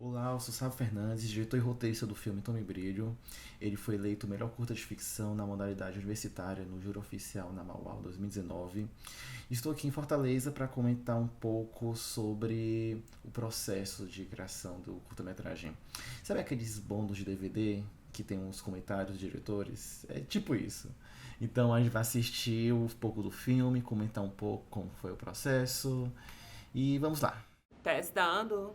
Olá, eu sou Sábio Fernandes, diretor e roteirista do filme Tome Brilho. Ele foi eleito o melhor curta de ficção na modalidade universitária no Júri Oficial na Mauá 2019. Estou aqui em Fortaleza para comentar um pouco sobre o processo de criação do curta-metragem. Sabe aqueles bônus de DVD que tem uns comentários dos diretores? É tipo isso. Então a gente vai assistir um pouco do filme, comentar um pouco como foi o processo e vamos lá. Testando.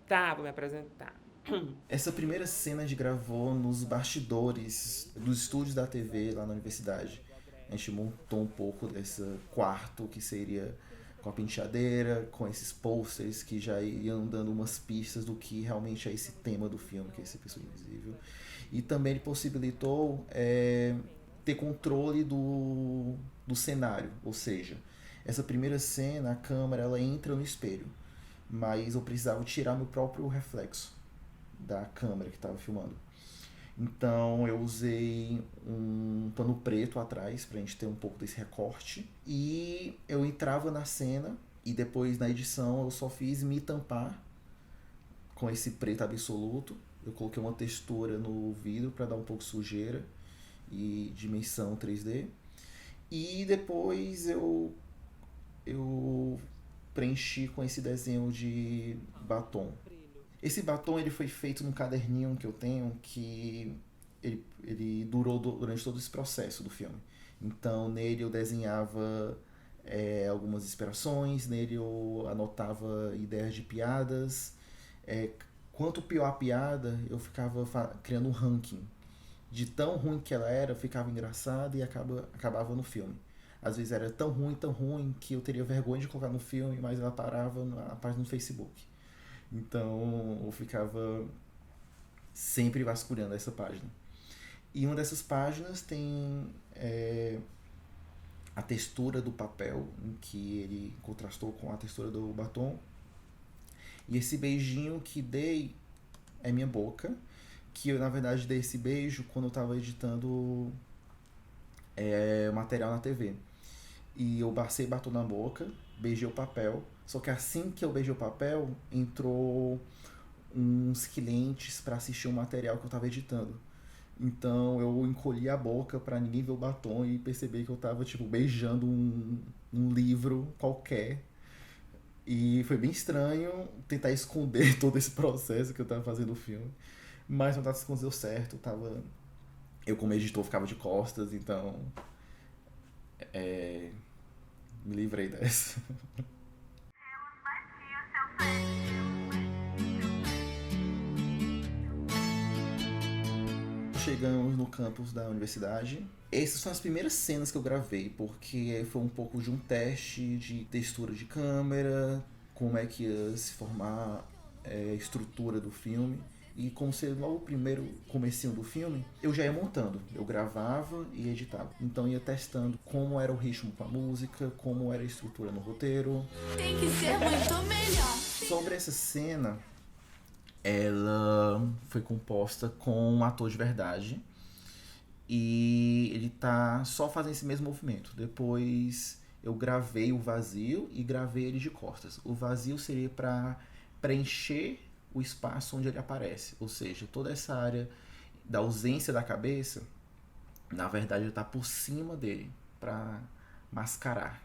Tá, vou me apresentar. Essa primeira cena a gente gravou nos bastidores dos estúdios da TV lá na universidade. A gente montou um pouco desse quarto que seria com a penteadeira, com esses posters que já iam dando umas pistas do que realmente é esse tema do filme, que é esse Pessoa Invisível. E também ele possibilitou ter controle do cenário, ou seja, essa primeira cena, a câmera ela entra no espelho, mas eu precisava tirar meu próprio reflexo da câmera que estava filmando. Então eu usei um pano preto atrás pra gente ter um pouco desse recorte. E eu entrava na cena e depois na edição eu só fiz me tampar com esse preto absoluto. Eu coloquei uma textura no vidro para dar um pouco de sujeira e dimensão 3D. E depois eu preenchi com esse desenho de batom. Esse batom ele foi feito num caderninho que eu tenho que ele durou durante todo esse processo do filme. Então nele eu desenhava algumas inspirações, nele eu anotava ideias de piadas. É, quanto pior a piada, eu ficava criando um ranking. De tão ruim que ela era, ficava engraçada e acabava no filme. Às vezes era tão ruim que eu teria vergonha de colocar no filme, mas ela parava na página do Facebook. Então eu ficava sempre vasculhando essa página. E uma dessas páginas tem a textura do papel, em que ele contrastou com a textura do batom. E esse beijinho que dei é minha boca, que eu na verdade dei esse beijo quando eu estava editando material na TV. E eu passei batom na boca, beijei o papel. Só que assim que eu beijei o papel, entrou uns clientes para assistir o material que eu estava editando. Então eu encolhi a boca para ninguém ver o batom e perceber que eu tava tipo beijando um livro qualquer. E foi bem estranho tentar esconder todo esse processo que eu tava fazendo o filme. Mas no das contas deu certo, tava. Eu como editor ficava de costas, então me livrei dessa. Chegamos no campus da universidade. Essas são as primeiras cenas que eu gravei, porque foi um pouco de um teste de textura de câmera, como é que ia se formar a estrutura do filme. E como ser logo o primeiro comecinho do filme, eu já ia montando. Eu gravava e editava. Então ia testando como era o ritmo com a música, como era a estrutura no roteiro. Tem que ser muito melhor. Sobre essa cena, ela foi composta com um ator de verdade e ele tá só fazendo esse mesmo movimento. Depois eu gravei o vazio e gravei ele de costas. O vazio seria para preencher o espaço onde ele aparece, ou seja, toda essa área da ausência da cabeça, na verdade ele tá por cima dele para mascarar.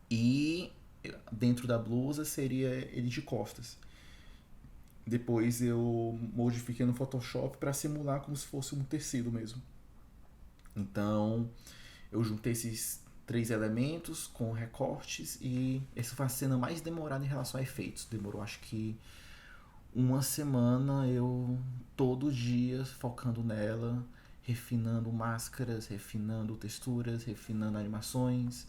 E dentro da blusa seria ele de costas. Depois eu modifiquei no Photoshop para simular como se fosse um tecido mesmo. Então eu juntei esses três elementos com recortes e essa foi a cena mais demorada em relação a efeitos. Demorou acho que uma semana eu todo dia focando nela, refinando máscaras, refinando texturas, refinando animações.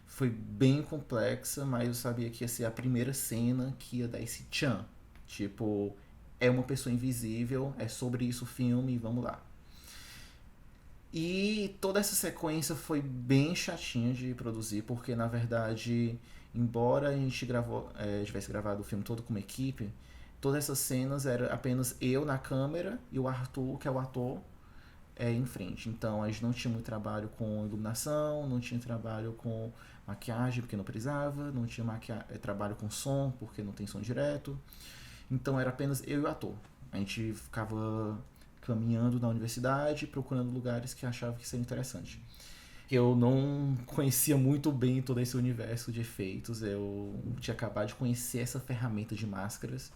Foi bem complexa, mas eu sabia que ia ser a primeira cena que ia dar esse tchan. Tipo, é uma pessoa invisível, é sobre isso o filme, vamos lá. E toda essa sequência foi bem chatinha de produzir, porque na verdade, embora a gente tivesse gravado o filme todo com uma equipe, todas essas cenas era apenas eu na câmera e o Arthur, que é o ator, em frente. Então a gente não tinha muito trabalho com iluminação, não tinha trabalho com maquiagem, porque não precisava, não tinha trabalho com som, porque não tem som direto. Então era apenas eu e o ator. A gente ficava caminhando na universidade, procurando lugares que achava que seria interessante. Eu não conhecia muito bem todo esse universo de efeitos, eu tinha acabado de conhecer essa ferramenta de máscaras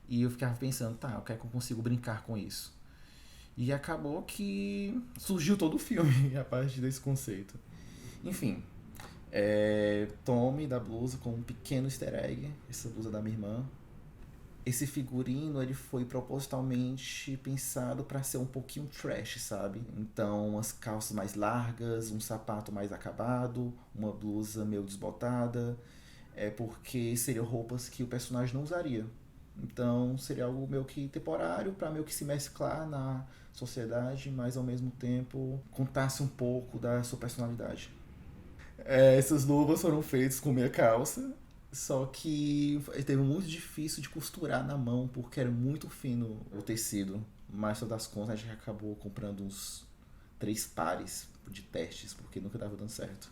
e eu ficava pensando, tá, o que é que eu consigo brincar com isso? E acabou que surgiu todo o filme a partir desse conceito. Enfim, tome da blusa com um pequeno easter egg, essa blusa da minha irmã. Esse figurino, ele foi propositalmente pensado para ser um pouquinho trash, sabe? Então, umas calças mais largas, um sapato mais acabado, uma blusa meio desbotada, porque seriam roupas que o personagem não usaria. Então, seria algo meio que temporário, para meio que se mesclar na sociedade, mas ao mesmo tempo contasse um pouco da sua personalidade. Essas luvas foram feitas com meia calça, só que teve muito difícil de costurar na mão, porque era muito fino o tecido. Mas, no das contas, a gente acabou comprando uns 3 pares de testes, porque nunca dava dando certo.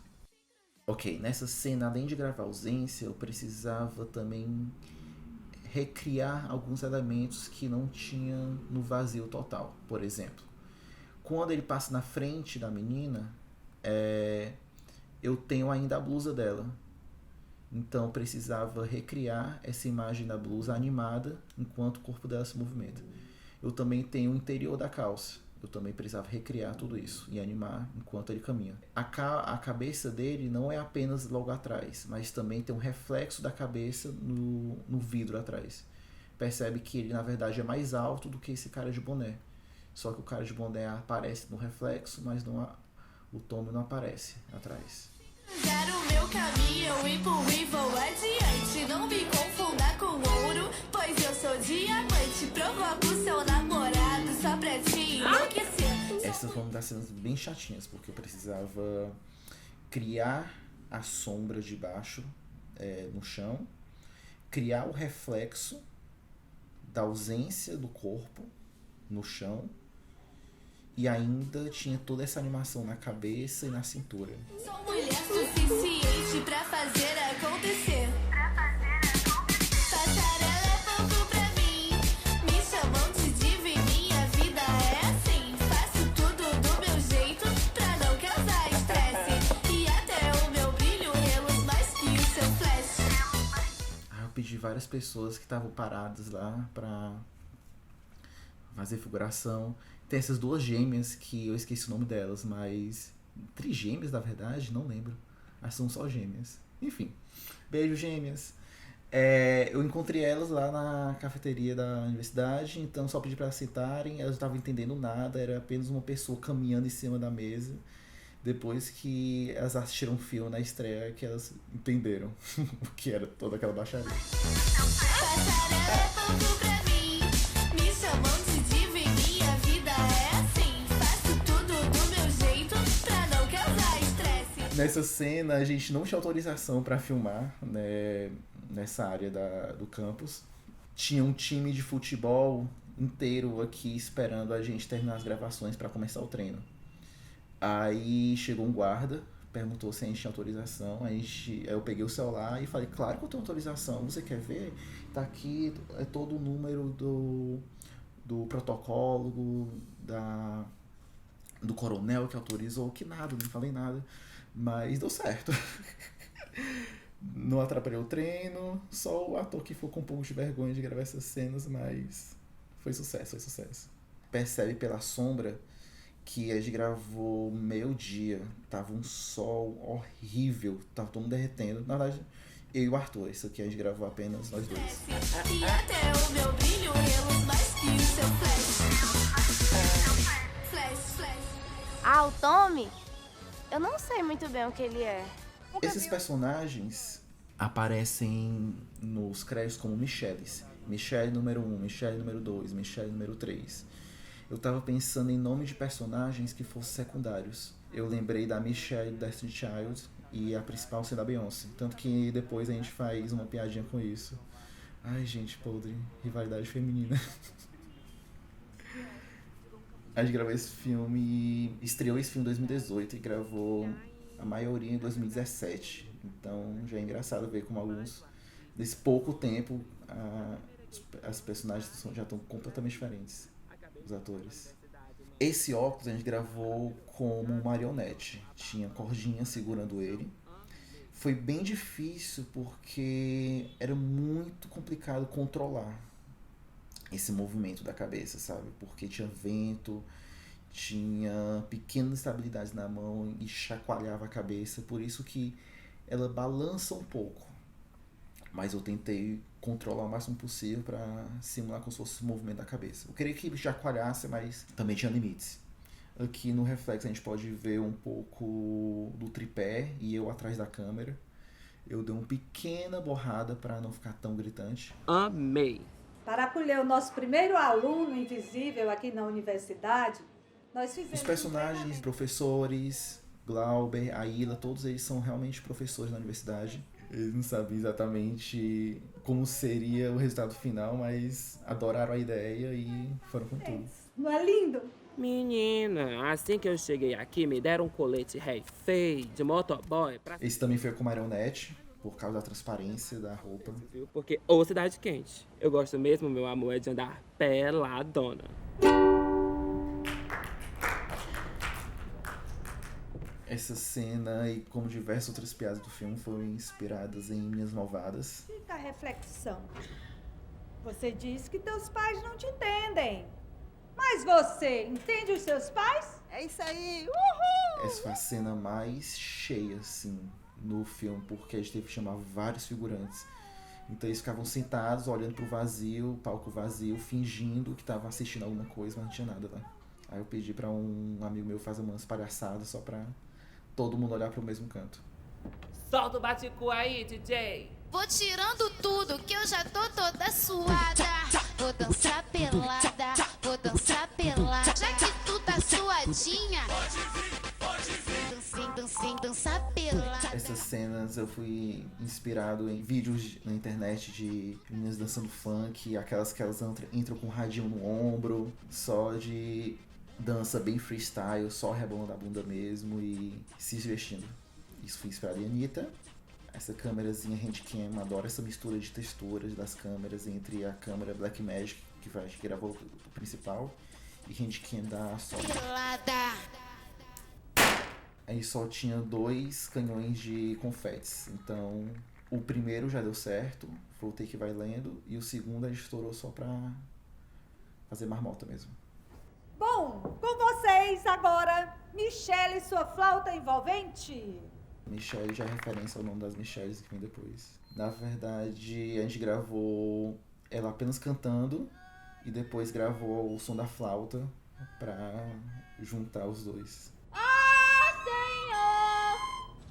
Ok, nessa cena, além de gravar a ausência, eu precisava também recriar alguns elementos que não tinha no vazio total. Por exemplo, quando ele passa na frente da menina, eu tenho ainda a blusa dela. Então eu precisava recriar essa imagem da blusa animada enquanto o corpo dela se movimenta. Eu também tenho o interior da calça. Eu também precisava recriar tudo isso e animar enquanto ele caminha. A cabeça dele não é apenas logo atrás, mas também tem um reflexo da cabeça no vidro atrás. Percebe que ele na verdade é mais alto do que esse cara de boné. Só que o cara de boné aparece no reflexo, mas o Tommy não aparece atrás. Zero o meu caminho e vou adiante. Não me confunda com ouro, pois eu sou diamante. Provoco seu namorado só pra te enlouquecer. Essas foram das cenas bem chatinhas, porque eu precisava criar a sombra de baixo no chão, criar o reflexo da ausência do corpo no chão, e ainda tinha toda essa animação na cabeça e na cintura. Sou mulher suficiente pra fazer acontecer. Passarela é pouco pra mim, me chamam de diva e minha vida é assim. Faço tudo do meu jeito pra não causar estresse. E até o meu brilho reluz mais que o seu flash. Eu pedi várias pessoas que estavam paradas lá pra fazer figuração. Tem essas 2 gêmeas que eu esqueci o nome delas, mas trigêmeas na verdade, não lembro. Mas são só gêmeas. Enfim, beijo gêmeas. Eu encontrei elas lá na cafeteria da universidade, então só pedi para elas sentarem, elas não estavam entendendo nada, era apenas uma pessoa caminhando em cima da mesa. Depois que elas assistiram um filme na estreia, que elas entenderam o que era toda aquela baixaria. Passarela é pouco pra mim, me chamam de diva e minha vida é assim. Faço tudo do meu jeito pra não causar estresse. Nessa cena, a gente não tinha autorização para filmar, né, nessa área do campus. Tinha um time de futebol inteiro aqui esperando a gente terminar as gravações para começar o treino. Aí chegou um guarda, perguntou se a gente tinha autorização. Eu peguei o celular e falei, claro que eu tenho autorização, você quer ver? Tá aqui, todo o número do protocolo, do coronel que autorizou, que nada, não falei nada. Mas deu certo. Não atrapalhei o treino, só o ator que ficou com um pouco de vergonha de gravar essas cenas, mas foi sucesso. Percebe pela sombra que a gente gravou meio-dia, tava um sol horrível, tava todo mundo derretendo. Na verdade, eu e o Arthur, isso aqui a gente gravou apenas nós dois. E até o meu brilho reluz mais que o seu flash. Ah, o Tommy? Eu não sei muito bem o que ele é. Esses personagens aparecem nos créditos como Michelles. Michelle número 1, Michelle número 2, Michelle número 3. Eu tava pensando em nome de personagens que fossem secundários. Eu lembrei da Michelle do Destiny Child e a principal sendo a Beyoncé. Tanto que depois a gente faz uma piadinha com isso. Ai, gente, podre. Rivalidade feminina. A gente gravou esse filme, estreou esse filme em 2018 e gravou a maioria em 2017. Então já é engraçado ver como alguns, nesse pouco tempo, as personagens já estão completamente diferentes, os atores. Esse óculos a gente gravou como marionete, tinha cordinha segurando ele. Foi bem difícil porque era muito complicado controlar esse movimento da cabeça, sabe? Porque tinha vento, tinha pequenas instabilidades na mão e chacoalhava a cabeça, por isso que ela balança um pouco. Mas eu tentei controlar o máximo possível para simular como se fosse o movimento da cabeça. Eu queria que chacoalhasse, mas também tinha limites. Aqui no reflexo a gente pode ver um pouco do tripé e eu atrás da câmera. Eu dei uma pequena borrada para não ficar tão gritante. Amei. Para acolher o nosso primeiro aluno invisível aqui na universidade, nós fizemos... Os personagens, professores, Glauber, Aila, todos eles são realmente professores na universidade. Eles não sabiam exatamente como seria o resultado final, mas adoraram a ideia e foram com tudo. Não é lindo? Menina, assim que eu cheguei aqui, me deram um colete rei feio de motoboy pra... Esse também foi com marionete, por causa da transparência da roupa. Viu? Porque, ô cidade quente, eu gosto mesmo, meu amor, é de andar peladona. Essa cena, e como diversas outras piadas do filme, foram inspiradas em Minhas Malvadas. Fica a reflexão. Você diz que teus pais não te entendem. Mas você entende os seus pais? É isso aí! Uhul! Essa foi a cena mais cheia, assim, no filme, porque a gente teve que chamar vários figurantes. Então eles ficavam sentados, olhando pro vazio, palco vazio, fingindo que estavam assistindo alguma coisa, mas não tinha nada lá. Aí eu pedi pra um amigo meu fazer umas palhaçadas só pra todo mundo olhar pro mesmo canto. Solta o baticu aí, DJ! Vou tirando tudo que eu já tô toda suada. Vou dançar pelada, vou dançar pelada. Já que tu tá suadinha, vem dançar pelada. Essas cenas eu fui inspirado em vídeos na internet de meninas dançando funk, aquelas que elas entram com um radinho no ombro, só de dança bem freestyle, só rebolando a bunda mesmo e se divertindo. Isso foi inspirado em Anitta. Essa câmerazinha handcam, adoro essa mistura de texturas das câmeras entre a câmera Blackmagic, que gravou o principal, e handcam da Sony. Aí só tinha 2 canhões de confetes, então o primeiro já deu certo, foi o take vai lendo, e o segundo a gente estourou só pra fazer marmota mesmo. Bom, com vocês agora, Michelle e sua flauta envolvente. Michelle já é referência ao nome das Michelles que vem depois. Na verdade, a gente gravou ela apenas cantando e depois gravou o som da flauta pra juntar os dois.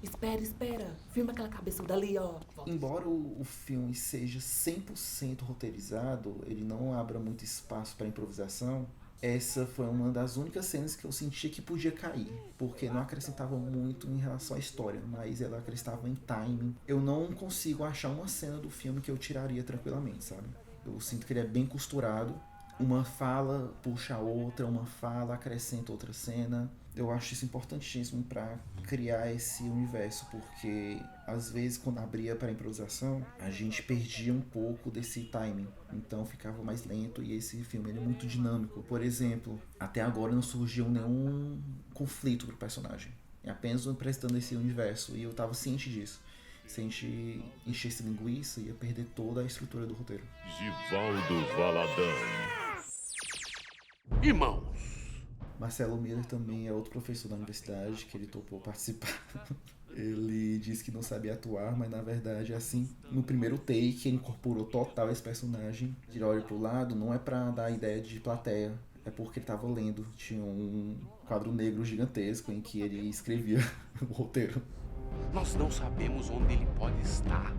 Espera. Filma aquela cabeçuda ali, ó. Embora o filme seja 100% roteirizado, ele não abra muito espaço para improvisação. Essa foi uma das únicas cenas que eu senti que podia cair, porque não acrescentava muito em relação à história, mas ela acrescentava em timing. Eu não consigo achar uma cena do filme que eu tiraria tranquilamente, sabe? Eu sinto que ele é bem costurado. Uma fala puxa a outra, uma fala acrescenta outra cena. Eu acho isso importantíssimo para criar esse universo, porque às vezes quando abria para improvisação, a gente perdia um pouco desse timing, então ficava mais lento e esse filme ele é muito dinâmico. Por exemplo, até agora não surgiu nenhum conflito pro personagem, é apenas apresentando esse universo e eu tava ciente disso. Se a gente enchesse linguiça, ia perder toda a estrutura do roteiro. Givaldo Valadão. Irmãos. Marcelo Miller também é outro professor da universidade que ele topou participar. Ele disse que não sabia atuar, mas na verdade, assim, no primeiro take, ele incorporou total esse personagem. Ele olha pro lado, não é pra dar ideia de plateia, é porque ele tava lendo. Tinha um quadro negro gigantesco em que ele escrevia o roteiro. Nós não sabemos onde ele pode estar.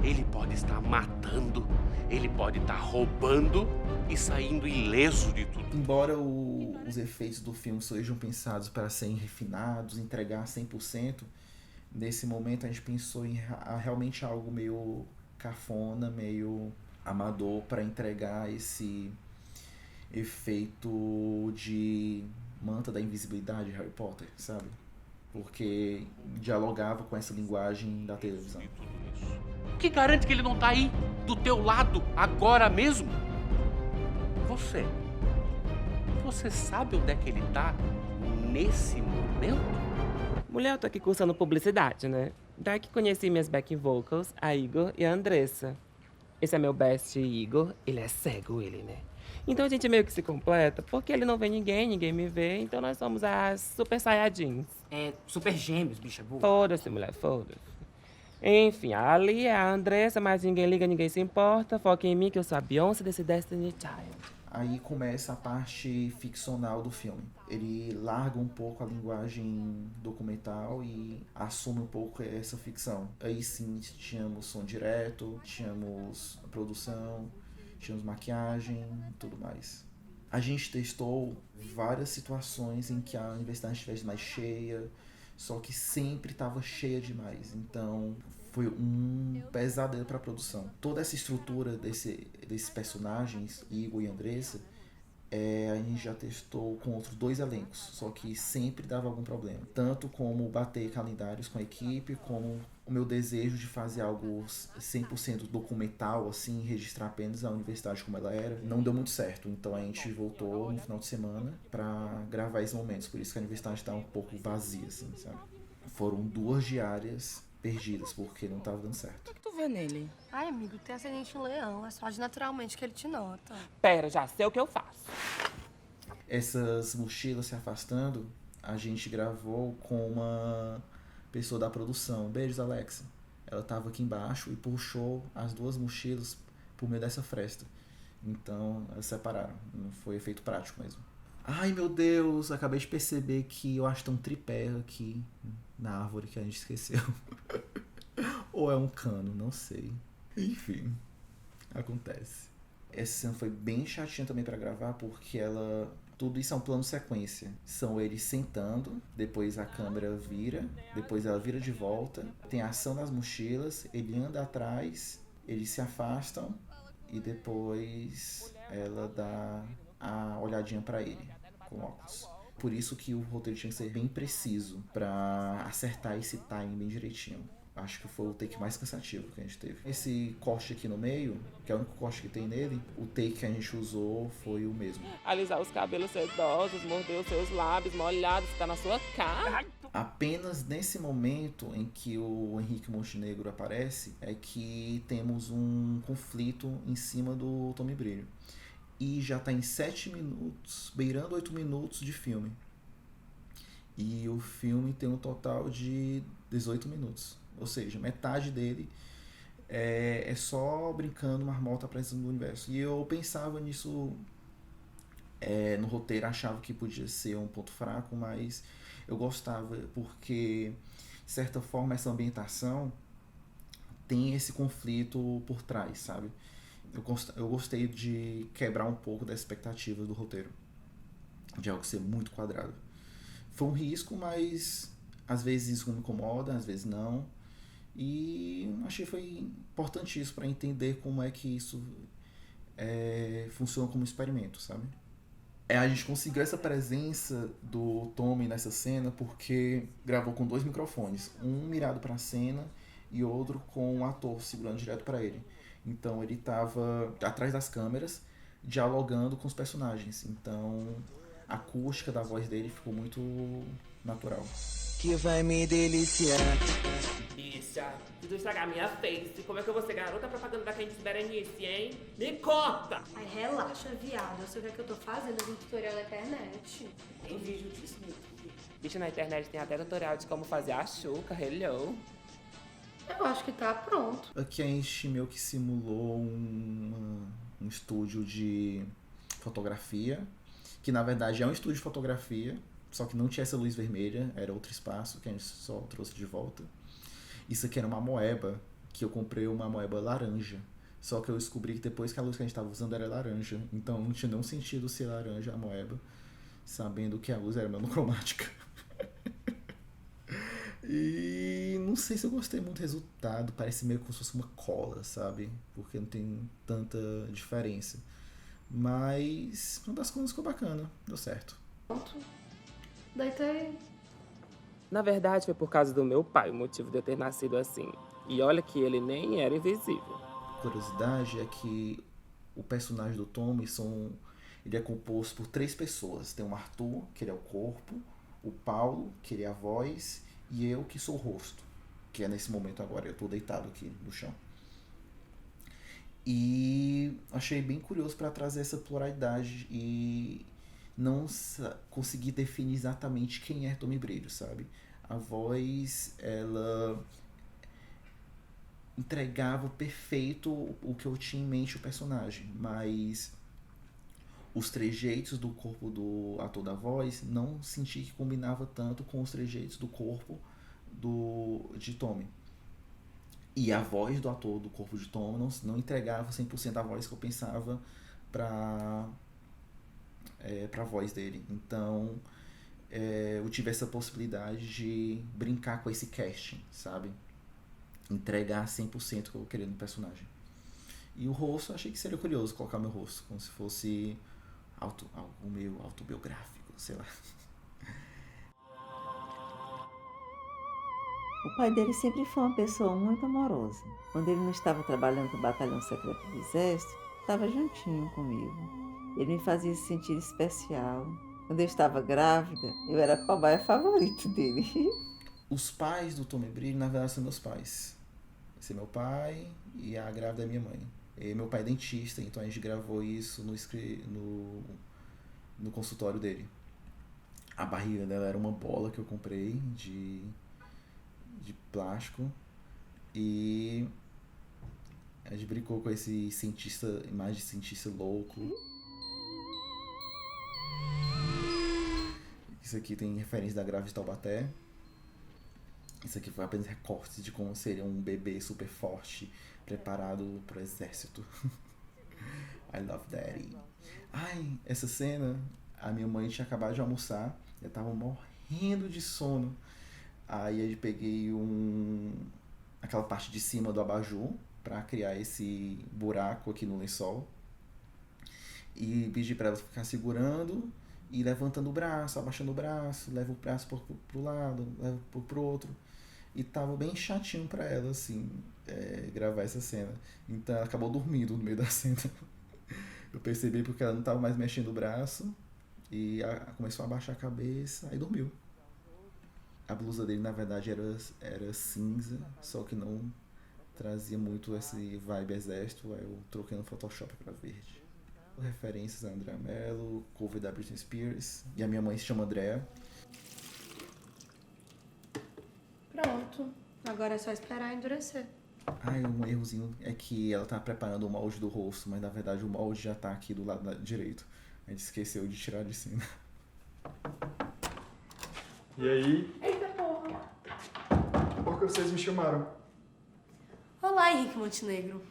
Ele pode estar matando, ele pode estar roubando e saindo ileso de tudo. Embora os efeitos do filme sejam pensados para serem refinados, entregar 100%, nesse momento a gente pensou em realmente algo meio cafona, meio amador para entregar esse efeito de manta da invisibilidade de Harry Potter, sabe? Porque dialogava com essa linguagem da televisão. O que garante que ele não tá aí, do teu lado, agora mesmo? Você sabe onde é que ele tá nesse momento? Mulher, eu tô aqui cursando publicidade, né? Daí que conheci minhas backing vocals, a Igor e a Andressa. Esse é meu best Igor, ele é cego, ele, né? Então a gente meio que se completa, porque ele não vê ninguém, ninguém me vê, então nós somos as super saiyajins. É, super gêmeos, bicha boa. Foda-se, mulher, foda-se. Enfim, ali é a Andressa, mas ninguém liga, ninguém se importa. Foca em mim que eu sou a Beyoncé desse Destiny Child. Aí começa a parte ficcional do filme. Ele larga um pouco a linguagem documental e assume um pouco essa ficção. Aí sim, tínhamos som direto, tínhamos produção, tínhamos maquiagem e tudo mais. A gente testou várias situações em que a universidade estivesse mais cheia, só que sempre estava cheia demais. Então foi um pesadelo para a produção. Toda essa estrutura desses personagens, Igor e Andressa, a gente já testou com outros 2 elencos, só que sempre dava algum problema. Tanto como bater calendários com a equipe, como o meu desejo de fazer algo 100% documental, assim, registrar apenas a universidade como ela era, não deu muito certo. Então a gente voltou no final de semana para gravar esses momentos, por isso que a universidade está um pouco vazia, assim, sabe? Foram 2 diárias perdidas, porque não tava dando certo. O que tu vê nele? Ai, amigo, tem ascendente em leão. É só de naturalmente que ele te nota. Pera, já sei o que eu faço. Essas mochilas se afastando, a gente gravou com uma pessoa da produção. Beijos, Alexa. Ela tava aqui embaixo e puxou as 2 mochilas por meio dessa fresta. Então, elas separaram. Não foi efeito prático mesmo. Ai, meu Deus, acabei de perceber que eu acho que tem um tripé aqui na árvore que a gente esqueceu. Ou é um cano, não sei. Enfim, acontece. Essa cena foi bem chatinha também pra gravar, porque tudo isso é um plano sequência. São eles sentando, depois a câmera vira, depois ela vira de volta, tem a ação das mochilas, ele anda atrás, eles se afastam e depois ela dá a olhadinha pra ele com óculos. Por isso que o roteiro tinha que ser bem preciso pra acertar esse timing bem direitinho. Acho que foi o take mais cansativo que a gente teve. Esse corte aqui no meio, que é o único corte que tem nele, o take que a gente usou foi o mesmo. Alisar os cabelos sedosos, morder os seus lábios molhados, que tá na sua cara. Apenas nesse momento em que o Henrique Montenegro aparece, é que temos um conflito em cima do Tommy Brilho. E já tá em 7 minutos, beirando 8 minutos de filme. E o filme tem um total de 18 minutos. Ou seja, metade dele é só brincando, marmota aparecendo no universo. E eu pensava nisso no roteiro, achava que podia ser um ponto fraco, mas eu gostava porque, de certa forma, essa ambientação tem esse conflito por trás, sabe? Eu gostei de quebrar um pouco das expectativas do roteiro, de algo ser muito quadrado. Foi um risco, mas às vezes isso me incomoda, às vezes não. E achei que foi importantíssimo para entender como é que isso funciona como experimento, sabe? A gente conseguiu essa presença do Tommy nessa cena porque gravou com 2 microfones, um mirado para a cena e outro com o ator segurando direto para ele. Então ele estava atrás das câmeras dialogando com os personagens. Então a acústica da voz dele ficou muito natural. Que vai me deliciar. Bicha, se tu estragar minha face, como é que eu vou ser garota propaganda da Candice Berenice, hein? Me conta! Ai, relaxa, viado. Eu sei o que eu tô fazendo um tutorial na internet. Tem vídeo disso no YouTube. Bicha, na internet tem até tutorial de como fazer a chuca, hello. Eu acho que tá pronto. Aqui a gente meio que simulou um estúdio de fotografia, que na verdade é um estúdio de fotografia, só que não tinha essa luz vermelha, era outro espaço que a gente só trouxe de volta. Isso aqui era uma moeba, que eu comprei uma moeba laranja, só que eu descobri que depois que a luz que a gente estava usando era laranja, então não tinha nenhum sentido ser laranja a moeba, sabendo que a luz era monocromática. E não sei se eu gostei muito do resultado, parece meio como se fosse uma cola, sabe? Porque não tem tanta diferença. Mas uma das coisas ficou bacana, deu certo. Deitei. Na verdade, foi por causa do meu pai o motivo de eu ter nascido assim. E olha que ele nem era invisível. A curiosidade é que o personagem do Tommy ele é composto por 3 pessoas. Tem o Arthur, que ele é o corpo, o Paulo, que ele é a voz, e eu, que sou o rosto, que é nesse momento agora. Eu tô deitado aqui no chão. E achei bem curioso para trazer essa pluralidade e não conseguir definir exatamente quem é Tommy Brilho, sabe? A voz, ela entregava perfeito o que eu tinha em mente o personagem, mas os trejeitos do corpo do ator da voz não senti que combinava tanto com os trejeitos do corpo de Tommy. E a voz do ator do corpo de Tommy não entregava 100% a voz que eu pensava pra voz dele. Então, eu tive essa possibilidade de brincar com esse casting, sabe? Entregar 100% o que eu queria no personagem. E o rosto, achei que seria curioso colocar meu rosto, como se fosse algo meio autobiográfico, sei lá. O pai dele sempre foi uma pessoa muito amorosa. Quando ele não estava trabalhando no batalhão secreto do exército, estava juntinho comigo. Ele me fazia se sentir especial. Quando eu estava grávida, eu era a cobaia favorita dele. Os pais do Tommy Brilho, na verdade, são meus pais. Esse é meu pai e a grávida é minha mãe. E meu pai é dentista, então a gente gravou isso no consultório dele. A barriga dela era uma bola que eu comprei de plástico e a gente brincou com esse imagem de cientista louco. Isso aqui tem referência da grávida de Taubaté. Isso aqui foi apenas recortes de como seria um bebê super forte, preparado para o exército. I love daddy. Ai, essa cena, a minha mãe tinha acabado de almoçar, eu tava morrendo de sono. Aí eu peguei aquela parte de cima do abajur para criar esse buraco aqui no lençol. E pedi para ela ficar segurando e levantando o braço, abaixando o braço, leva o braço pro lado, leva pro outro. E tava bem chatinho para ela, assim, gravar essa cena. Então ela acabou dormindo no meio da cena. Eu percebi porque ela não tava mais mexendo o braço e começou a abaixar a cabeça, aí dormiu. A blusa dele, na verdade, era cinza, só que não trazia muito esse vibe exército, aí eu troquei no Photoshop pra verde. Referências a Andrea Mello, cover da Britney Spears, e a minha mãe se chama Andrea. Pronto. Agora é só esperar endurecer. Um errozinho é que ela tá preparando o molde do rosto, mas na verdade o molde já tá aqui do lado direito. A gente esqueceu de tirar de cima. E aí? Eita porra! Por que vocês me chamaram? Olá, Henrique Montenegro.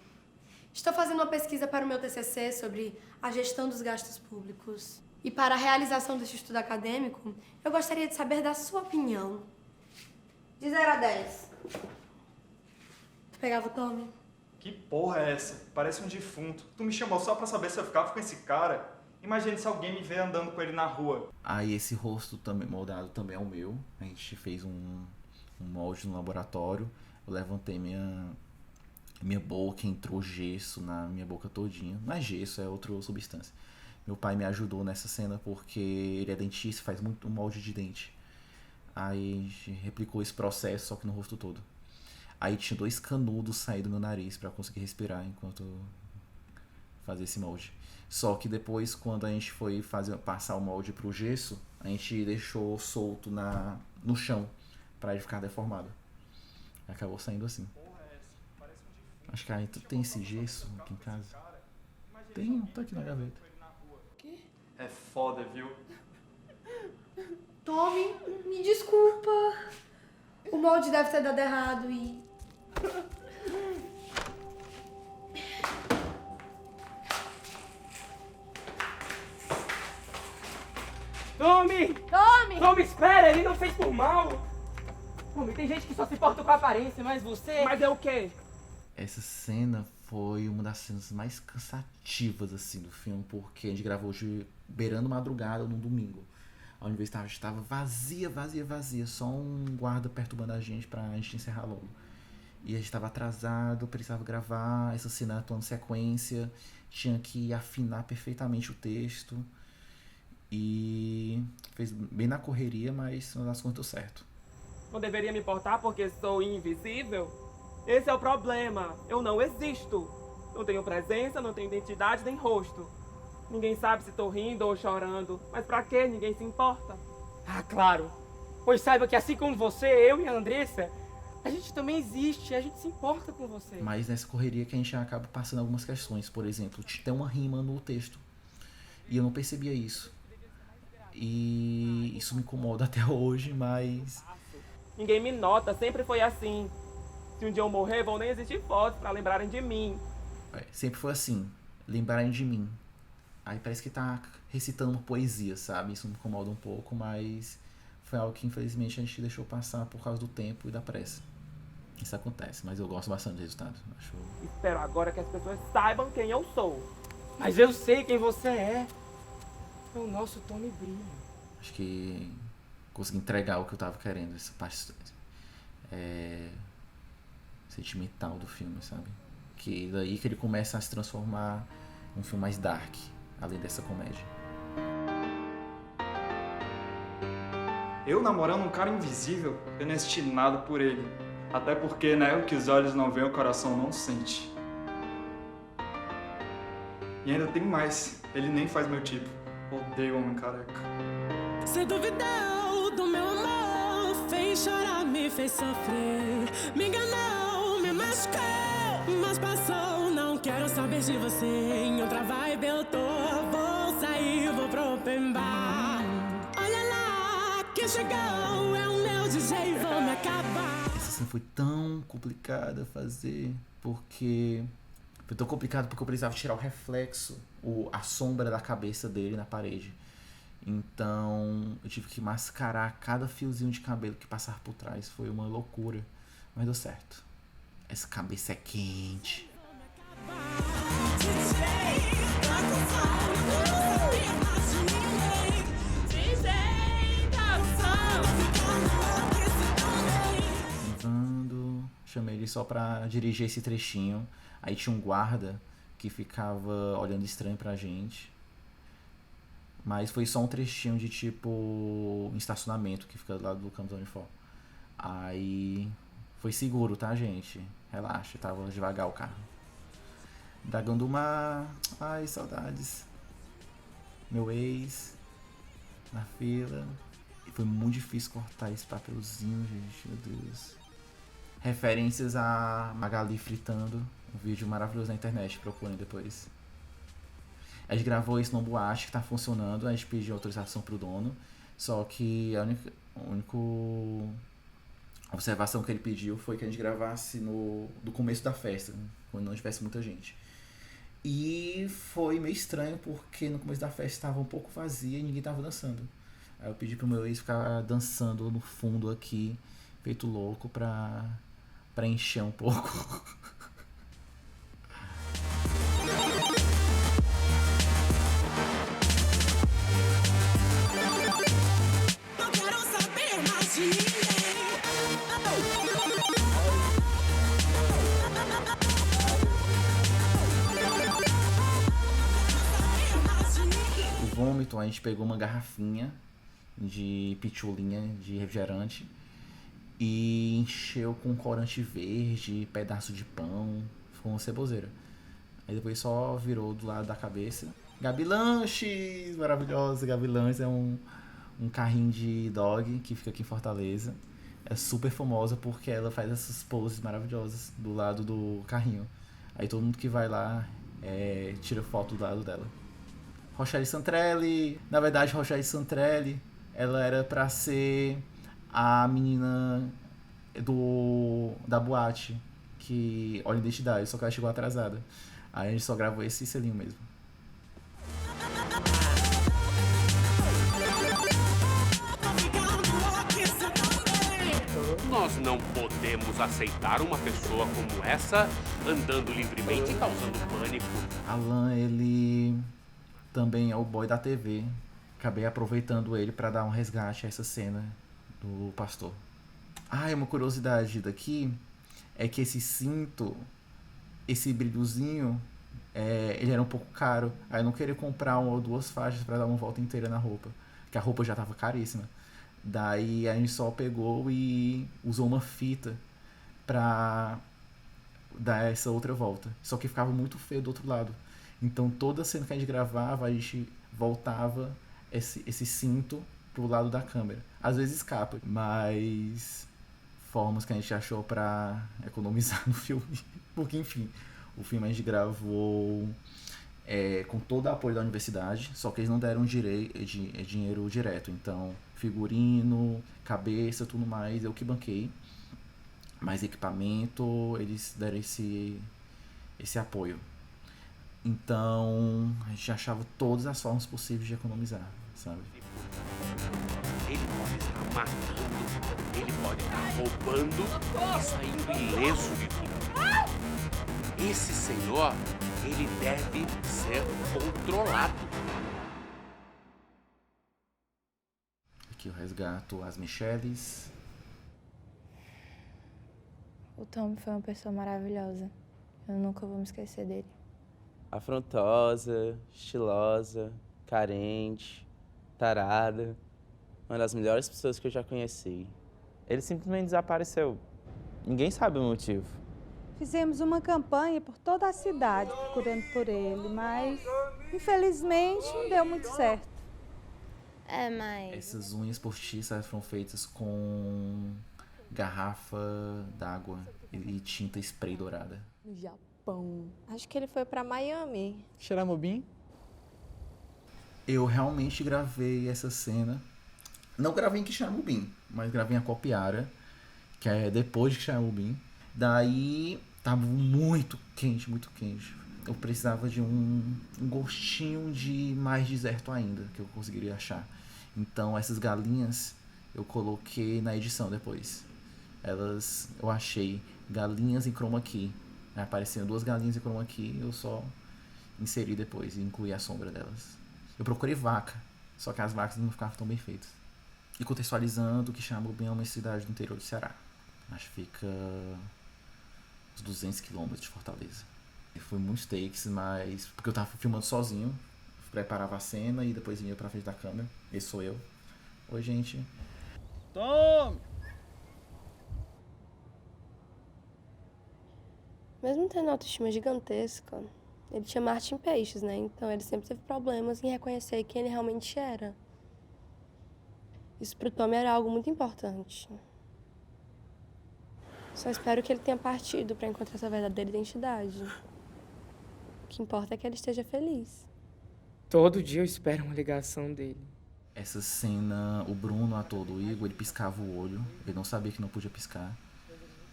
Estou fazendo uma pesquisa para o meu TCC sobre a gestão dos gastos públicos. E para a realização deste estudo acadêmico, eu gostaria de saber da sua opinião. De 0 a 10. Tu pegava o Tommy? Que porra é essa? Parece um defunto. Tu me chamou só pra saber se eu ficava com esse cara? Imagine se alguém me vê andando com ele na rua. Aí esse rosto também moldado também é o meu. A gente fez um molde no laboratório. Eu levantei minha boca, entrou gesso na minha boca todinha. Não é gesso, é outra substância. Meu pai me ajudou nessa cena porque ele é dentista, faz muito molde de dente. Aí a gente replicou esse processo, só que no rosto todo. Aí tinha 2 canudos saindo do meu nariz pra conseguir respirar enquanto fazia esse molde. Só que depois, quando a gente foi passar o molde pro gesso, a gente deixou solto no chão pra ele ficar deformado. Acabou saindo assim. Acho que aí tem esse gesso aqui em casa. Tem, tá aqui na gaveta. É foda, viu? Tommy, me desculpa. O molde deve ter dado errado e... Tommy! Tommy! Tommy, espera! Ele não fez por mal! Tommy, tem gente que só se importa com a aparência, mas você... Mas é o quê? Essa cena foi uma das cenas mais cansativas, assim, do filme, porque a gente gravou hoje beirando madrugada num domingo. A universidade estava vazia, só um guarda perturbando a gente pra gente encerrar logo. E a gente estava atrasado, precisava gravar, essa cena atuando sequência, tinha que afinar perfeitamente o texto. E fez bem na correria, mas no das contas deu certo. Não deveria me importar porque sou invisível? Esse é o problema. Eu não existo. Não tenho presença, não tenho identidade nem rosto. Ninguém sabe se tô rindo ou chorando. Mas pra quê? Ninguém se importa. Ah, claro. Pois saiba que assim como você, eu e a Andressa, a gente também existe, a gente se importa com você. Mas nessa correria que a gente acaba passando algumas questões. Por exemplo, tem uma rima no texto. E eu não percebia isso. E isso me incomoda até hoje, mas... Ninguém me nota, sempre foi assim. Se um dia eu morrer, vão nem existir fotos pra lembrarem de mim. Sempre foi assim, lembrarem de mim. Aí parece que tá recitando uma poesia, sabe? Isso me incomoda um pouco, mas foi algo que infelizmente a gente deixou passar por causa do tempo e da pressa. Isso acontece, mas eu gosto bastante do resultado. Acho... Espero agora que as pessoas saibam quem eu sou. Mas eu sei quem você é. É o nosso Tommy Brilho. Acho que consegui entregar o que eu tava querendo, essa parte sentimental do filme, sabe? Que daí que ele começa a se transformar num filme mais dark, além dessa comédia. Eu namorando um cara invisível, eu não assisti nada por ele. Até porque, né, o que os olhos não veem, o coração não sente. E ainda tem mais, ele nem faz meu tipo. Odeio homem careca. Cê duvidou do meu amor, fez chorar, me fez sofrer, me enganou, me machucou, mas passou, não quero saber de você. Em outra vibe eu tô, vou sair, vou pro open bar. Olha lá, quem chegou é o meu DJ, vou me acabar. Essa cena foi tão complicada a fazer, porque... Foi tão complicado porque eu precisava tirar o reflexo, a sombra da cabeça dele na parede. Então eu tive que mascarar cada fiozinho de cabelo que passava por trás. Foi uma loucura, mas deu certo. Essa cabeça é quente. Chamei ele só pra dirigir esse trechinho. Aí tinha um guarda que ficava olhando estranho pra gente. Mas foi só um trechinho de tipo um estacionamento que fica do lado do campo da Unifor. Aí foi seguro, tá, gente? Relaxa, tava devagar o carro. Dragão do Mar. Ai, saudades. Meu ex. Na fila. E foi muito difícil cortar esse papelzinho, gente. Meu Deus. Referências a Magali fritando. Um vídeo maravilhoso na internet, procurem depois. A gente gravou isso num boate que tá funcionando, a gente pediu autorização pro dono, só que a única observação que ele pediu foi que a gente gravasse do começo da festa, quando não tivesse muita gente. E foi meio estranho porque no começo da festa estava um pouco vazia e ninguém tava dançando. Aí eu pedi pro meu ex ficar dançando no fundo aqui, feito louco, pra encher um pouco. O vômito, a gente pegou uma garrafinha de pitulinha de refrigerante e encheu com corante verde, pedaço de pão, ficou uma ceboseira. Aí depois só virou do lado da cabeça. Gabi Lanches, maravilhosa. Gabi Lanches é um carrinho de dog que fica aqui em Fortaleza. É super famosa porque ela faz essas poses maravilhosas do lado do carrinho. Aí todo mundo que vai lá tira foto do lado dela. Rochelle Santrelli. Na verdade, Rochelle Santrelli, ela era pra ser a menina da boate que olha a identidade, só que ela chegou atrasada. Aí a gente só gravou esse selinho mesmo. Nós não podemos aceitar uma pessoa como essa andando livremente e causando pânico. Alan, ele também é o boy da TV. Acabei aproveitando ele para dar um resgate a essa cena do pastor. Uma curiosidade daqui é que esse cinto, esse brilhozinho, ele era um pouco caro. Aí eu não queria comprar 1 ou 2 faixas para dar uma volta inteira na roupa, porque a roupa já tava caríssima. Daí a gente só pegou e usou uma fita pra dar essa outra volta. Só que ficava muito feio do outro lado. Então toda cena que a gente gravava, a gente voltava esse cinto pro lado da câmera. Às vezes escapa, mas formas que a gente achou pra economizar no filme. Porque, enfim, o filme a gente gravou com todo o apoio da universidade, só que eles não deram dinheiro direto. Então, figurino, cabeça, tudo mais, eu que banquei. Mas equipamento, eles deram esse apoio. Então, a gente achava todas as formas possíveis de economizar, sabe? Ele pode estar matando, ele pode estar roubando e saindo ileso de tudo. Esse senhor, ele deve ser controlado. Aqui eu resgato as Michelles. O Tom foi uma pessoa maravilhosa. Eu nunca vou me esquecer dele. Afrontosa, estilosa, carente, tarada. Uma das melhores pessoas que eu já conheci. Ele simplesmente desapareceu. Ninguém sabe o motivo. Fizemos uma campanha por toda a cidade procurando por ele, mas infelizmente não deu muito certo. Mas... Essas unhas postiças foram feitas com garrafa d'água e tinta spray dourada. No Japão. Acho que ele foi pra Miami. Xeramobim? Eu realmente gravei essa cena. Não gravei em Quixeramobim, mas gravei em Acopiara, que é depois de Quixeramobim. Daí tava muito quente, muito quente. Eu precisava de um gostinho de mais deserto ainda, que eu conseguiria achar. Então essas galinhas eu coloquei na edição depois. Eu achei galinhas em chroma key. Apareceram 2 galinhas em chroma key, eu só inseri depois e incluí a sombra delas. Eu procurei vaca, só que as vacas não ficavam tão bem feitas. E contextualizando, Quixeramobim é uma cidade do interior do Ceará. Acho que fica uns 200 quilômetros de Fortaleza. E foi muitos takes, mas... Porque eu tava filmando sozinho, preparava a cena e depois ia pra frente da câmera. Esse sou eu. Oi, gente. Tome! Mesmo tendo autoestima gigantesca, ele tinha Marte em peixes, né? Então ele sempre teve problemas em reconhecer quem ele realmente era. Isso pro Tom era algo muito importante. Só espero que ele tenha partido pra encontrar essa verdadeira identidade. O que importa é que ele esteja feliz. Todo dia eu espero uma ligação dele. Essa cena, o Bruno, ator do Igor, ele piscava o olho. Ele não sabia que não podia piscar.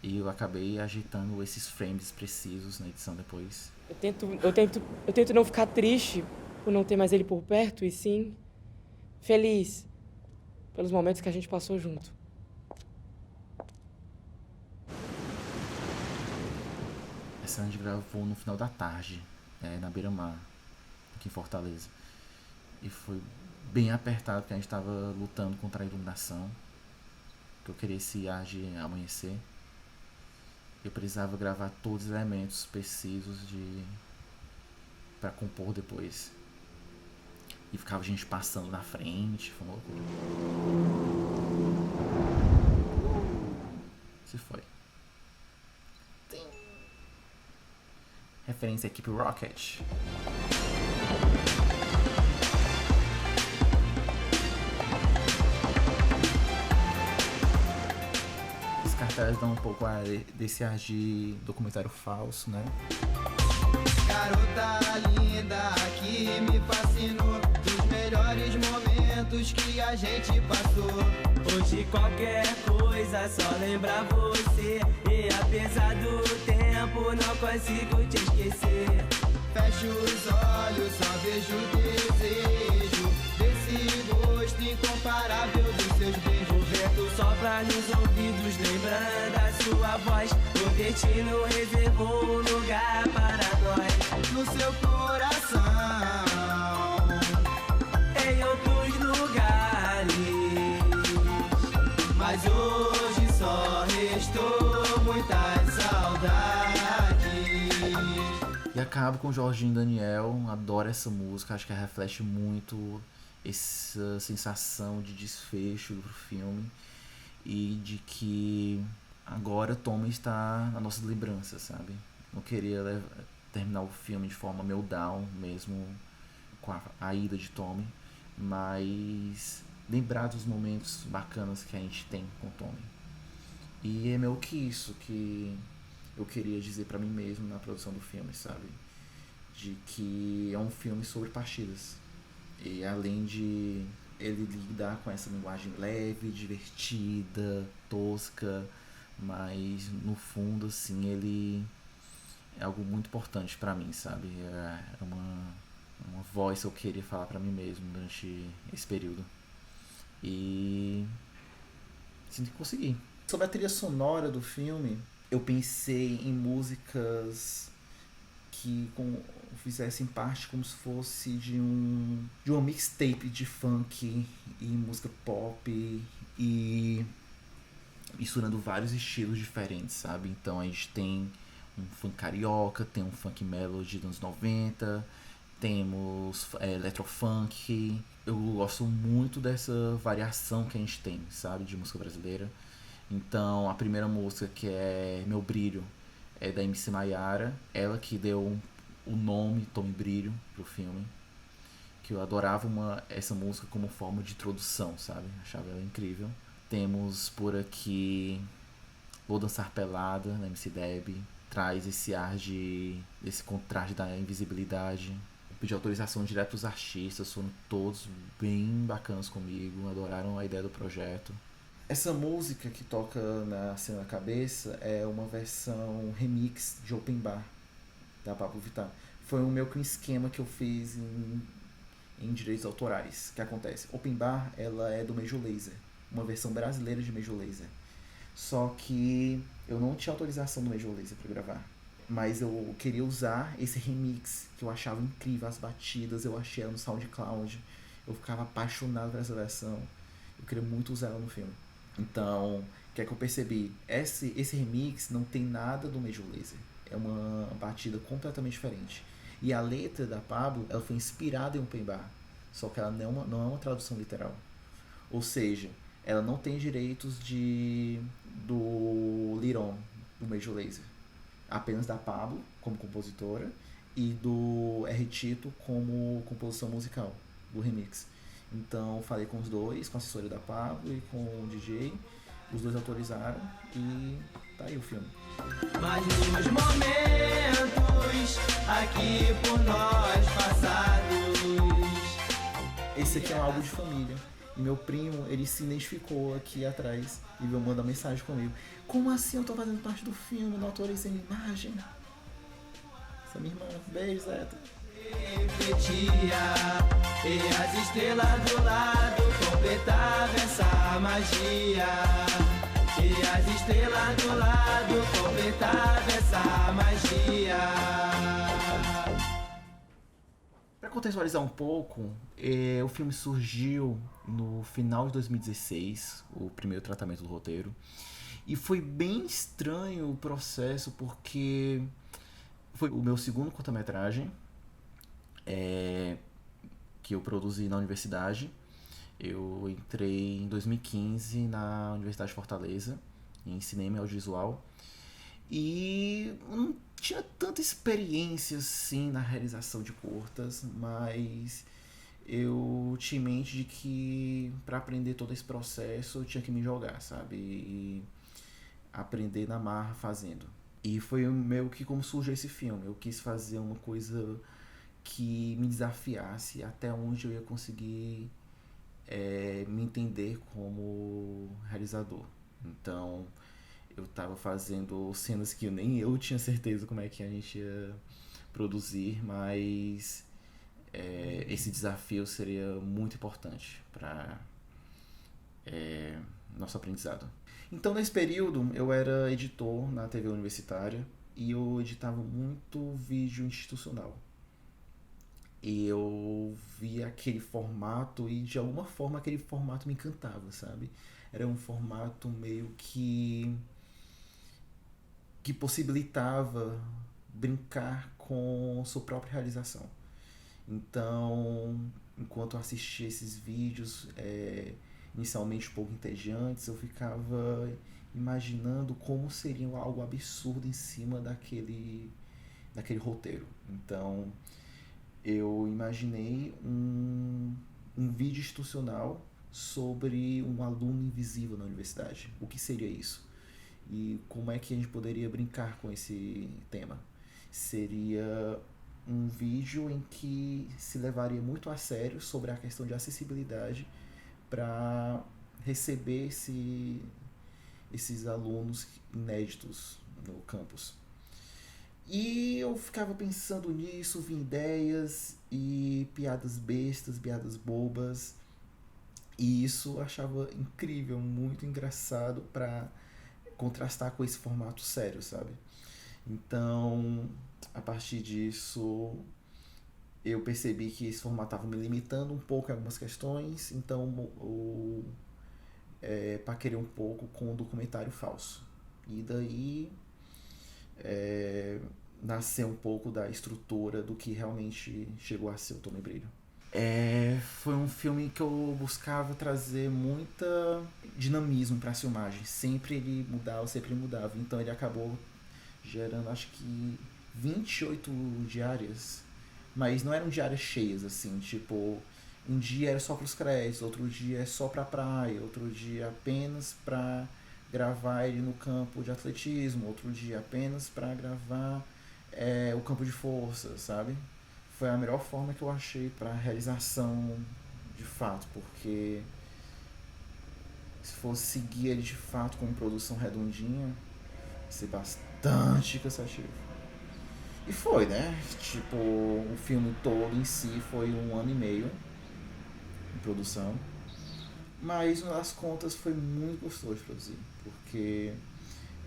E eu acabei agitando esses frames precisos na edição depois. Eu tento não ficar triste por não ter mais ele por perto, e sim feliz pelos momentos que a gente passou junto. Essa a gente gravou no final da tarde, na beira-mar, aqui em Fortaleza. E foi bem apertado, porque a gente estava lutando contra a iluminação, que eu queria esse ar de amanhecer. Eu precisava gravar todos os elementos precisos para compor depois. E ficava gente passando na frente, foi uma loucura. Se foi. Referência à equipe Rocket. Os cartazes dão um pouco desse ar de documentário falso, né? Garota linda que me fascinou, dos melhores momentos que a gente passou. Hoje qualquer coisa só lembra você, e apesar do tempo não consigo te esquecer. Fecho os olhos, só vejo o desejo desse gosto incomparável dos seus beijos. O vento sopra nos ouvidos, lembrando sua voz. O destino reservou um lugar para nós no seu coração, em outros lugares. Mas hoje só restou muitas saudades. E acabo com o Jorginho Daniel, adoro essa música, acho que ela reflete muito essa sensação de desfecho do filme e de que agora Tommy está na nossa lembrança, sabe? Não queria terminar o filme de forma meio down, mesmo com a ida de Tommy, mas lembrar dos momentos bacanas que a gente tem com Tommy. E é meio que isso que eu queria dizer pra mim mesmo na produção do filme, sabe? De que é um filme sobre partidas. E além de ele lidar com essa linguagem leve, divertida, tosca, mas no fundo, assim, ele é algo muito importante pra mim, sabe? É uma voz que eu queria falar pra mim mesmo durante esse período. E sinto que consegui. Sobre a trilha sonora do filme, eu pensei em músicas que fizessem parte como se fosse de uma mixtape de funk e música pop e misturando vários estilos diferentes, sabe? Então a gente tem um funk carioca, tem um funk melody dos anos 90, temos electrofunk. Eu gosto muito dessa variação que a gente tem, sabe? De música brasileira. Então a primeira música, que é Meu Brilho, é da MC Maiara, ela que deu o nome Tommy Brilho pro filme, que eu adorava essa música como forma de introdução, sabe? Achava ela incrível. Temos por aqui Vou Dançar Pelada, da MC Deb, traz esse ar desse contraste da invisibilidade. Eu pedi autorização direto pros artistas, foram todos bem bacanas comigo, adoraram a ideia do projeto. Essa música que toca na cena da cabeça é uma versão remix de Open Bar, da Pablo Vittar. Foi um esquema que eu fiz em direitos autorais. O que acontece? Open Bar, ela é do Major Lazer, uma versão brasileira de Major Lazer. Só que eu não tinha autorização do Major Lazer para gravar. Mas eu queria usar esse remix, que eu achava incrível, as batidas, eu achei ela no SoundCloud. Eu ficava apaixonado por essa versão. Eu queria muito usar ela no filme. Então, o que é que eu percebi? Esse remix não tem nada do Major Lazer. É uma batida completamente diferente. E a letra da Pablo, ela foi inspirada em Open Bar. Só que ela não é uma tradução literal. Ou seja, ela não tem direitos do Liron, do Major Lazer. Apenas da Pablo, como compositora, e do R. Tito como composição musical, do remix. Então falei com os dois, com a assessoria da Pablo e com o DJ, os dois autorizaram e tá aí o filme. Mas nos momentos aqui por nós passados. Esse aqui é um álbum de família. E meu primo, ele se identificou aqui atrás e veio mandar mensagem comigo. Como assim eu tô fazendo parte do filme, não autorizei minha imagem? Essa minha irmã, beijo, Zeta. Refletia, e as estrelas do lado completavam essa magia. E as estrelas do lado completavam essa magia. Para contextualizar um pouco, o filme surgiu no final de 2016, o primeiro tratamento do roteiro. E foi bem estranho o processo, porque foi o meu segundo curta-metragem que eu produzi na universidade. Eu entrei em 2015 na Universidade de Fortaleza, em cinema e audiovisual. E não tinha tanta experiência assim na realização de curtas, mas eu tinha em mente de que para aprender todo esse processo eu tinha que me jogar, sabe? E aprender na marra fazendo. E foi meio que como surgiu esse filme. Eu quis fazer uma coisa que me desafiasse até onde eu ia conseguir me entender como realizador. Então eu tava fazendo cenas que nem eu tinha certeza como é que a gente ia produzir, mas esse desafio seria muito importante para nosso aprendizado. Então, nesse período, eu era editor na TV universitária e eu editava muito vídeo institucional. E eu via aquele formato e, de alguma forma, aquele formato me encantava, sabe? Era um formato meio que possibilitava brincar com sua própria realização. Então, enquanto eu assistia esses vídeos, inicialmente um pouco entediantes, eu ficava imaginando como seria algo absurdo em cima daquele roteiro. Então, eu imaginei um vídeo institucional sobre um aluno invisível na universidade. O que seria isso? E como é que a gente poderia brincar com esse tema? Seria um vídeo em que se levaria muito a sério sobre a questão de acessibilidade para receber esses alunos inéditos no campus. E eu ficava pensando nisso, vi ideias e piadas bestas, piadas bobas. E isso eu achava incrível, muito engraçado para contrastar com esse formato sério, sabe? Então, a partir disso, eu percebi que esse formato estava me limitando um pouco em algumas questões, então eu paquerei um pouco com o documentário falso. E daí nasceu um pouco da estrutura do que realmente chegou a ser o Tom e Brilho. Foi um filme que eu buscava trazer muita dinamismo para as filmagens. Sempre ele mudava. Então ele acabou gerando, acho que 28 diárias. Mas não eram diárias cheias, assim. Tipo, um dia era só pros créditos, outro dia é só pra praia, outro dia apenas pra gravar ele no campo de atletismo, outro dia apenas pra gravar o campo de força, sabe? Foi a melhor forma que eu achei para realização de fato, porque se fosse seguir ele de fato com produção redondinha, ia ser bastante cansativo. E foi, né? Tipo, o filme todo em si foi 1 ano e meio em produção, mas nas contas foi muito gostoso de produzir, porque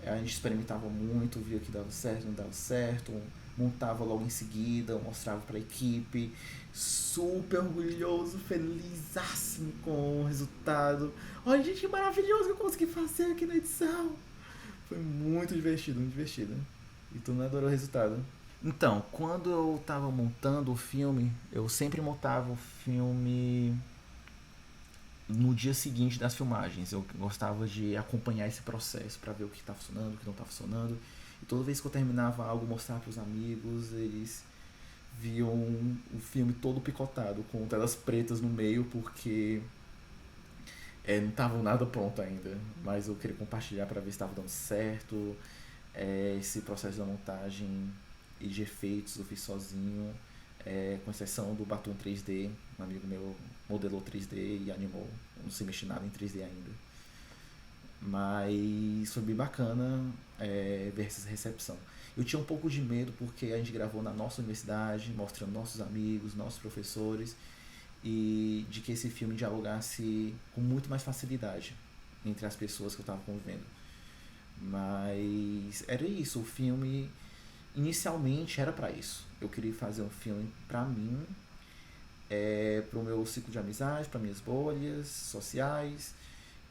a gente experimentava muito, via que dava certo, não dava certo, montava logo em seguida, mostrava pra equipe, super orgulhoso, felizaço com o resultado. Olha, gente, que maravilhoso que eu consegui fazer aqui na edição. Foi muito divertido, muito divertido. E tu não adorou o resultado? Então, quando eu tava montando o filme, eu sempre montava o filme no dia seguinte das filmagens. Eu gostava de acompanhar esse processo para ver o que tá funcionando, o que não tá funcionando. E toda vez que eu terminava algo, mostrar para os amigos, eles viam o filme todo picotado, com telas pretas no meio, porque não tava nada pronto ainda. Mas eu queria compartilhar para ver se estava dando certo. Esse processo da montagem e de efeitos eu fiz sozinho, com exceção do batom 3D. Um amigo meu modelou 3D e animou. Eu não sei mexer nada em 3D ainda. Mas foi bem bacana ver essa recepção. Eu tinha um pouco de medo porque a gente gravou na nossa universidade, mostrando nossos amigos, nossos professores, e de que esse filme dialogasse com muito mais facilidade entre as pessoas que eu estava convivendo. Mas era isso, o filme inicialmente era para isso. Eu queria fazer um filme para mim, para o meu ciclo de amizade, para minhas bolhas sociais,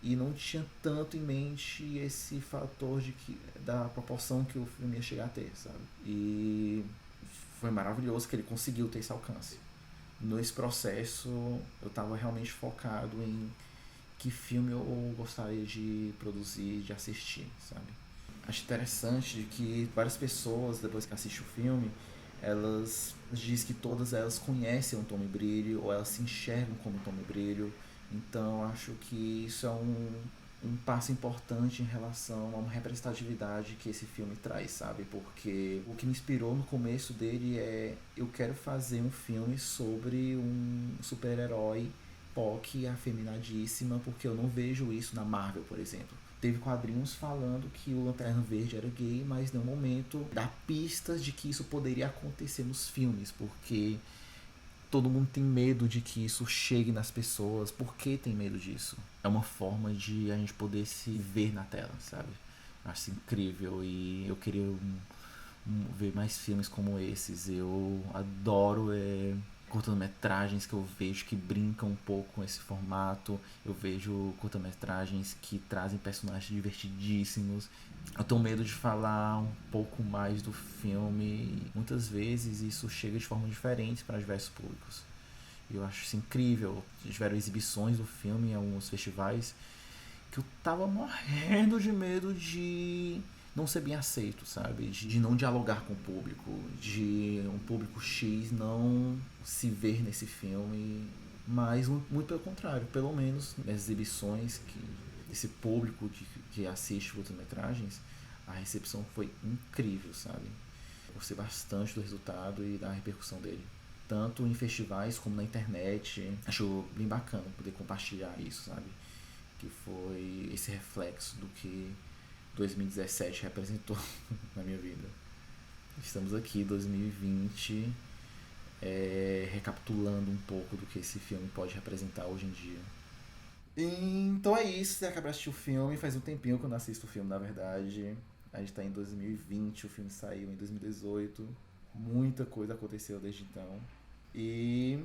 e não tinha tanto em mente esse fator da proporção que o filme ia chegar a ter, sabe? E foi maravilhoso que ele conseguiu ter esse alcance. Nesse processo, eu estava realmente focado em que filme eu gostaria de produzir, de assistir, sabe? Acho interessante de que várias pessoas, depois que assistem o filme, elas dizem que todas elas conhecem o Tom e Brilho, ou elas se enxergam como Tom e Brilho. Então, acho que isso é um passo importante em relação a uma representatividade que esse filme traz, sabe? Porque o que me inspirou no começo dele eu quero fazer um filme sobre um super-herói POC afeminadíssima, porque eu não vejo isso na Marvel, por exemplo. Teve quadrinhos falando que o Lanterna Verde era gay, mas no momento dá pistas de que isso poderia acontecer nos filmes, porque todo mundo tem medo de que isso chegue nas pessoas. Por que tem medo disso? É uma forma de a gente poder se ver na tela, sabe? Acho incrível e eu queria ver mais filmes como esses. Eu adoro curta-metragens que eu vejo que brincam um pouco com esse formato. Eu vejo curta-metragens que trazem personagens divertidíssimos. Eu tenho medo de falar um pouco mais do filme. Muitas vezes isso chega de forma diferente para diversos públicos. Eu acho isso incrível. Tiveram exibições do filme em alguns festivais que eu tava morrendo de medo de não ser bem aceito, sabe? De não dialogar com o público, de um público X não se ver nesse filme, mas muito pelo contrário, pelo menos nas exibições que esse público que assiste curtas-metragens, a recepção foi incrível, sabe? Gostei bastante do resultado e da repercussão dele, tanto em festivais como na internet. Acho bem bacana poder compartilhar isso, sabe? Que foi esse reflexo do que 2017 representou na minha vida. Estamos aqui, 2020, recapitulando um pouco do que esse filme pode representar hoje em dia. Então é isso, você acabou de assistir o filme, faz um tempinho que eu não assisto o filme, na verdade. A gente tá em 2020, o filme saiu em 2018, muita coisa aconteceu desde então. E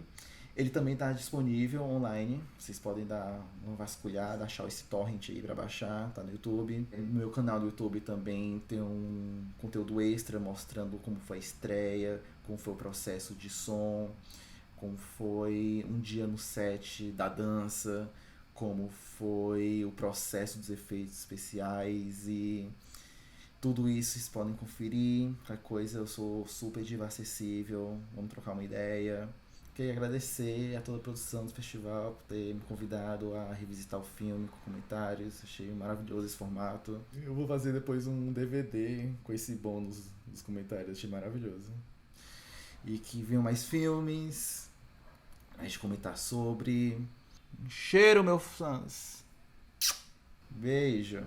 ele também tá disponível online, vocês podem dar uma vasculhada, achar esse torrent aí pra baixar, tá no YouTube. No meu canal do YouTube também tem um conteúdo extra mostrando como foi a estreia, como foi o processo de som, como foi um dia no set da dança, como foi o processo dos efeitos especiais e tudo isso vocês podem conferir. Qualquer coisa, eu sou super diva acessível, vamos trocar uma ideia. Queria agradecer a toda a produção do festival por ter me convidado a revisitar o filme com comentários. Achei maravilhoso esse formato. Eu vou fazer depois um DVD com esse bônus dos comentários, achei maravilhoso. E que venham mais filmes, a gente comentar sobre. Um cheiro, meus fãs. Beijo.